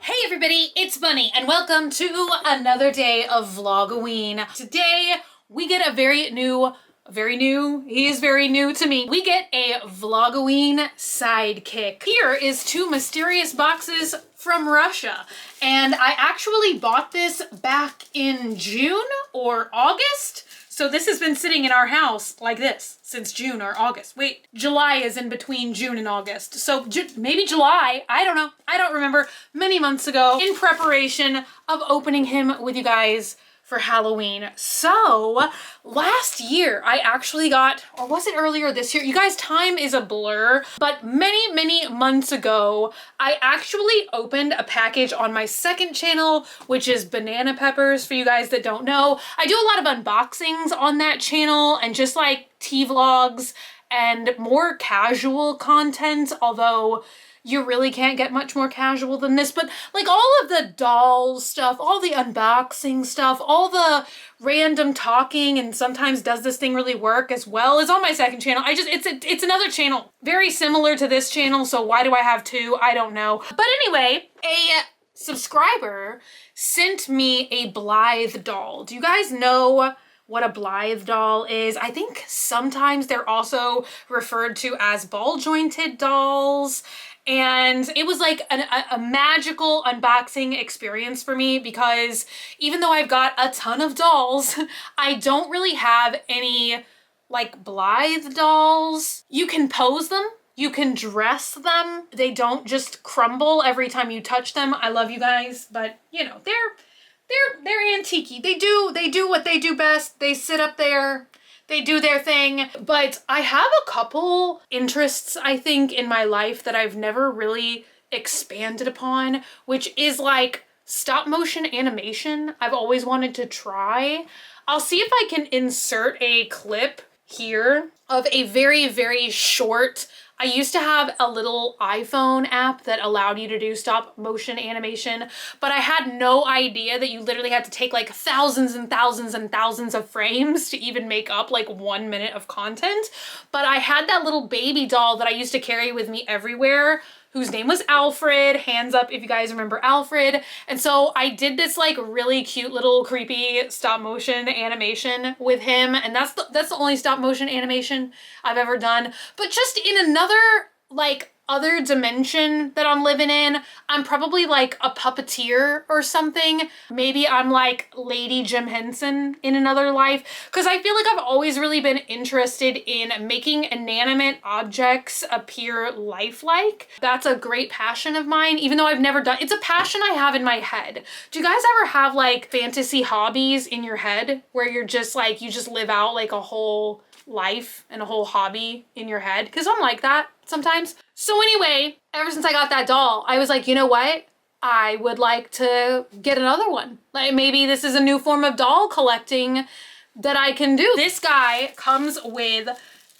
Hey everybody, it's Bunny and welcome to another day of Vlogoween. Today we get a very new, he is very new to me. We get a Vlogoween sidekick. Here is 2 mysterious boxes from Russia. And I actually bought this back in June or August. So this has been sitting in our house like this since June or August. Wait, July is in between June and August. So maybe July, I don't know. I don't remember, many months ago in preparation of opening him with you guys for Halloween. So last year I actually got, or was it earlier this year? You guys, time is a blur, but many months ago, I actually opened a package on my second channel, which is Banana Peppers, for you guys that don't know. I do a lot of unboxings on that channel and just like tea vlogs and more casual content, although you really can't get much more casual than this, but like all of the doll stuff, all the unboxing stuff, all the random talking, and sometimes does this thing really work as well, is on my second channel. It's another channel very similar to this channel, so why do I have 2? I don't know. But anyway, a subscriber sent me a Blythe doll. Do you guys know what a Blythe doll is? I think sometimes they're also referred to as ball jointed dolls. And it was like a magical unboxing experience for me, because even though I've got a ton of dolls, I don't really have any like Blythe dolls. You can pose them, you can dress them. They don't just crumble every time you touch them. I love you guys, but you know, they're antique-y. They do what they do best. They sit up there, they do their thing. But I have a couple interests, I think, in my life that I've never really expanded upon, which is like stop motion animation. I've always wanted to try. I'll see if I can insert a clip here of a very short, I used to have a little iPhone app that allowed you to do stop motion animation, but I had no idea that you literally had to take like thousands and thousands of frames to even make up like 1 minute of content. But I had that little baby doll that I used to carry with me everywhere, whose name was Alfred. Hands up if you guys remember Alfred. And so I did this like really cute little creepy stop motion animation with him. And that's the only stop motion animation I've ever done. But just in another like other dimension that I'm living in, I'm probably like a puppeteer or something. Maybe I'm like Lady Jim Henson in another life, because I feel like I've always really been interested in making inanimate objects appear lifelike. That's a great passion of mine, even though I've never done, it's a passion I have in my head. Do you guys ever have like fantasy hobbies in your head where you're just like, you just live out like a whole life and a whole hobby in your head? Because I'm like that sometimes. So anyway, ever since I got that doll, I was like, you know what? I would like to get another one. Like maybe this is a new form of doll collecting that I can do. This guy comes with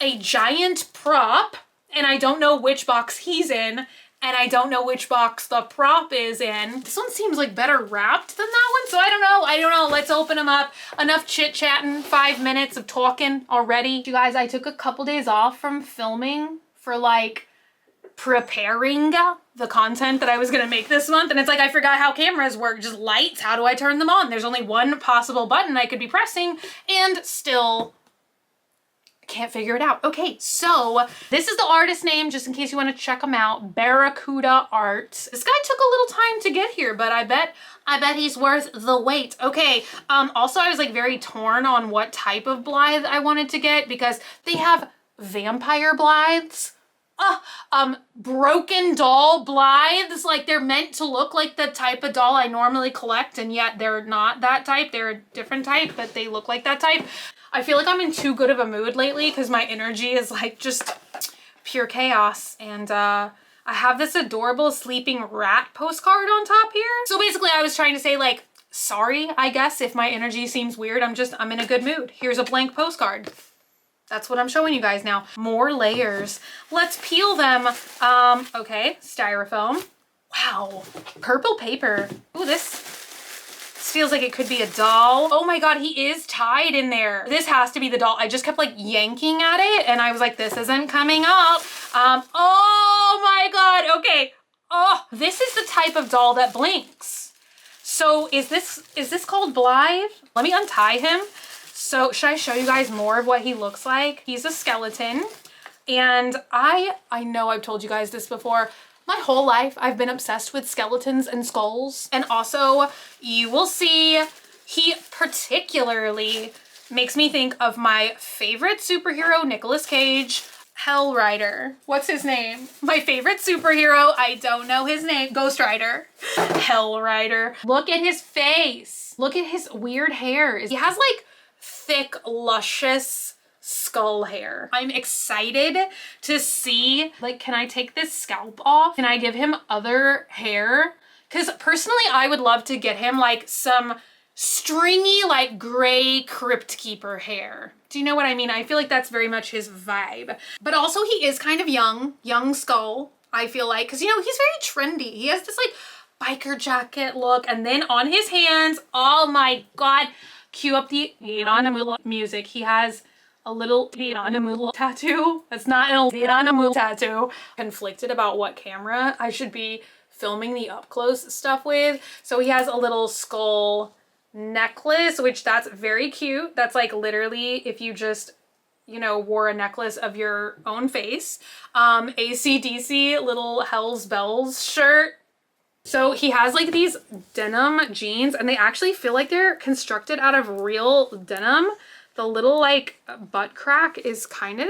a giant prop, and I don't know which box he's in, and I don't know which box the prop is in. This one seems like better wrapped than that one, so I don't know. Let's open them up. Enough chit-chatting, 5 minutes of talking already. You guys, I took a couple days off from filming for like preparing the content that I was gonna make this month, and it's like I forgot how cameras work. Just lights, how do I turn them on? There's only one possible button I could be pressing, and still can't figure it out. Okay, so this is the artist name, just in case you want to check them out. Barracuda Art. This guy took a little time to get here, but I bet he's worth the wait. Okay, also I was like very torn on what type of Blythe I wanted to get, because they have vampire Blythes, broken doll Blythes. Like they're meant to look like the type of doll I normally collect, and yet they're not that type. They're a different type, but they look like that type. I feel like I'm in too good of a mood lately because my energy is like just pure chaos. And I have this adorable sleeping rat postcard on top here. So basically I was trying to say like, sorry, I guess, if my energy seems weird. I'm in a good mood. Here's a blank postcard. That's what I'm showing you guys now. More layers. Let's peel them. Okay, styrofoam. Wow, purple paper. Ooh, this feels like it could be a doll. Oh my God, he is tied in there. This has to be the doll. I just kept like yanking at it and I was like, this isn't coming up. Oh God, okay. Oh, this is the type of doll that blinks. So is this called Blythe? Let me untie him. So should I show you guys more of what he looks like? He's a skeleton. And I know I've told you guys this before. My whole life, I've been obsessed with skeletons and skulls. And also, you will see, he particularly makes me think of my favorite superhero, Nicolas Cage, Hell Rider. What's his name? My favorite superhero, I don't know his name, Ghost Rider. Hell Rider. Look at his face. Look at his weird hair. He has like thick, luscious skull hair. I'm excited to see, like, can I take this scalp off? Can I give him other hair? Because personally, I would love to get him like some stringy, like gray crypt keeper hair. Do you know what I mean? I feel like that's very much his vibe. But also he is kind of young skull, I feel like, because you know, he's very trendy. He has this like biker jacket look, and then on his hands, oh my God, cue up the music. He has a little tattoo. That's not an tattoo. Conflicted about what camera I should be filming the up close stuff with. So he has a little skull necklace, which that's very cute. That's like literally if you just, you know, wore a necklace of your own face. AC/DC little Hell's Bells shirt. So he has like these denim jeans, and they actually feel like they're constructed out of real denim. The little like butt crack is kind of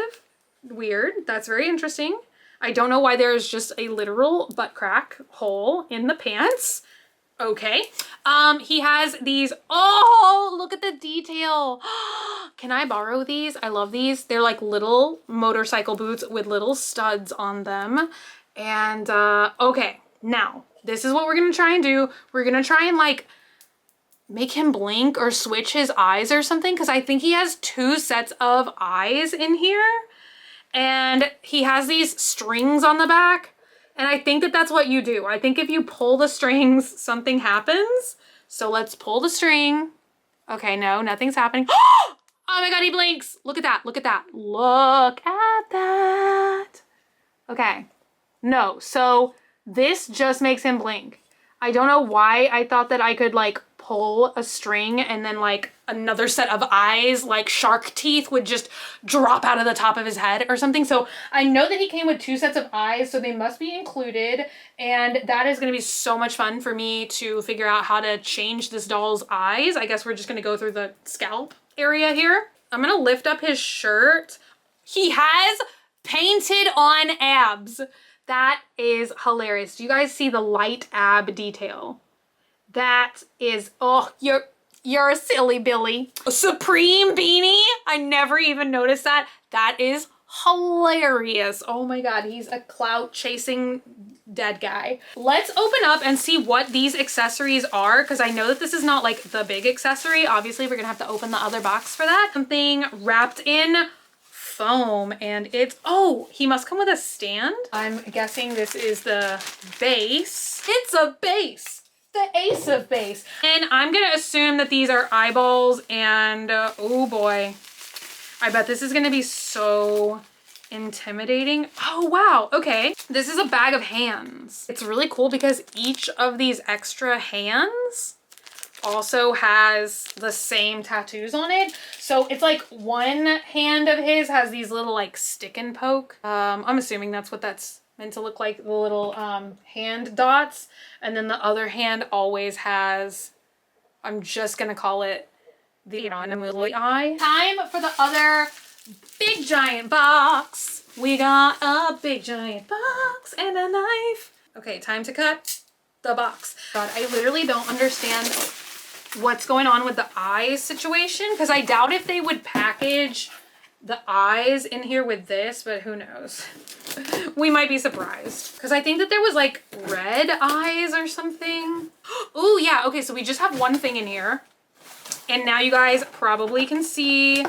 weird. That's very interesting. I don't know why there's just a literal butt crack hole in the pants. Okay. He has these, oh, look at the detail. Can I borrow these? I love these. They're like little motorcycle boots with little studs on them. And okay, now this is what we're gonna try and do. We're gonna try and like make him blink or switch his eyes or something, because I think he has 2 sets of eyes in here. And he has these strings on the back. And I think that that's what you do. I think if you pull the strings, something happens. So let's pull the string. Okay, no, nothing's happening. Oh my God, he blinks. Look at that, look at that. Look at that. Okay, no, so this just makes him blink. I don't know why I thought that I could like pull a string and then like another set of eyes, like shark teeth, would just drop out of the top of his head or something. So I know that he came with 2 sets of eyes, so they must be included. And that is gonna be so much fun for me to figure out how to change this doll's eyes. I guess we're just gonna go through the scalp area here. I'm gonna lift up his shirt. He has painted on abs. That is hilarious. Do you guys see the light ab detail? That is, oh, you're a silly Billy. A Supreme beanie? I never even noticed that. That is hilarious. Oh my God, he's a clout chasing dead guy. Let's open up and see what these accessories are, because I know that this is not like the big accessory. Obviously, we're gonna have to open the other box for that. Something wrapped in foam, and it's, oh, he must come with a stand. I'm guessing this is the base. It's a base. The ace of base. And I'm gonna assume that these are eyeballs, and oh boy, I bet this is gonna be so intimidating. Oh wow, okay. This is a bag of hands. It's really cool because each of these extra hands also has the same tattoos on it. So it's like one hand of his has these little like stick and poke. I'm assuming that's what that's meant to look like, the little hand dots. And then the other hand always has, I'm just gonna call it the eye. Time for the other big giant box. We got a big giant box and a knife. Okay, time to cut the box. God, I literally don't understand what's going on with the eyes situation, because I doubt if they would package the eyes in here with this, but who knows? We might be surprised, because I think that there was like red eyes or something. Oh yeah, okay, so we just have one thing in here, and now you guys probably can see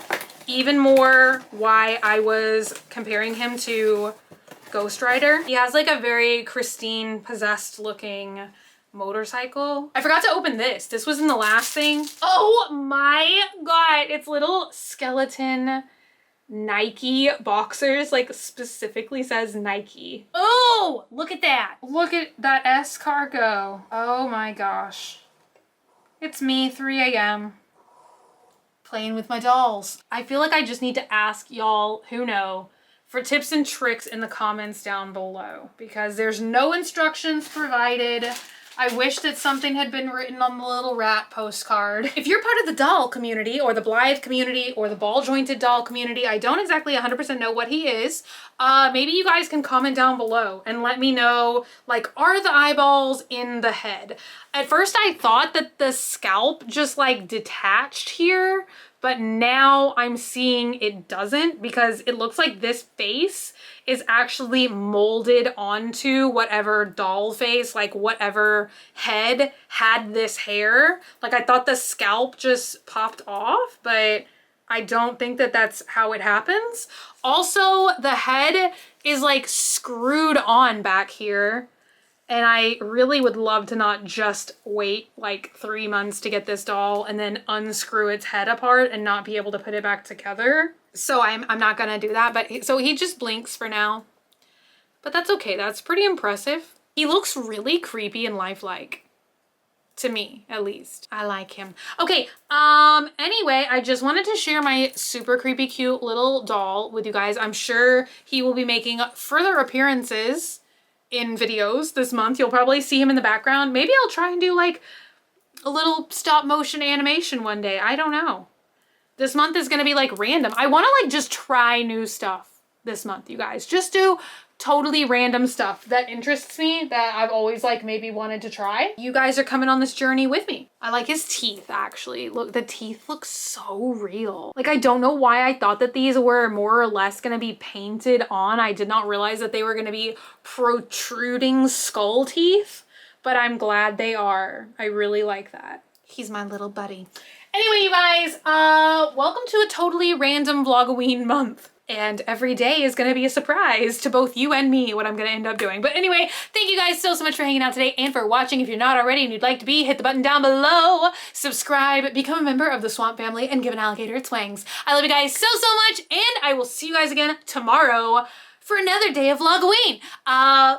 even more why I was comparing him to Ghost Rider. He has like a very Christine possessed looking motorcycle. I forgot to open this. This was in the last thing. Oh my God, it's little skeleton Nike boxers, like specifically says Nike. Oh, look at that. Look at that escargot. Oh my gosh. It's me, 3 a.m. playing with my dolls. I feel like I just need to ask y'all who know for tips and tricks in the comments down below, because there's no instructions provided. I wish that something had been written on the little rat postcard. If you're part of the doll community or the Blythe community or the ball jointed doll community, I don't exactly 100% know what he is. Maybe you guys can comment down below and let me know, like, are the eyeballs in the head? At first I thought that the scalp just like detached here, but now I'm seeing it doesn't, because it looks like this face is actually molded onto whatever doll face, like whatever head had this hair. Like, I thought the scalp just popped off, but I don't think that that's how it happens. Also, the head is like screwed on back here. And I really would love to not just wait like 3 months to get this doll and then unscrew its head apart and not be able to put it back together. So I'm not gonna do that, but so he just blinks for now. But that's okay, that's pretty impressive. He looks really creepy and lifelike. To me, at least. I like him. Okay, anyway, I just wanted to share my super creepy cute little doll with you guys. I'm sure he will be making further appearances in videos this month. You'll probably see him in the background. Maybe I'll try and do like a little stop motion animation one day. I don't know. This month is gonna be like random. I wanna like just try new stuff this month, you guys. Just do totally random stuff that interests me, that I've always like maybe wanted to try. You guys are coming on this journey with me. I like his teeth actually. Look, the teeth look so real. Like, I don't know why I thought that these were more or less gonna be painted on. I did not realize that they were gonna be protruding skull teeth, but I'm glad they are. I really like that. He's my little buddy. Anyway, you guys, welcome to a totally random Vlogoween month. And every day is gonna be a surprise to both you and me what I'm gonna end up doing. But anyway, thank you guys so much for hanging out today and for watching. If you're not already and you'd like to be, hit the button down below, subscribe, become a member of the Swamp family, and give an alligator its wings. I love you guys so much, and I will see you guys again tomorrow for another day of Vlogoween. Bye!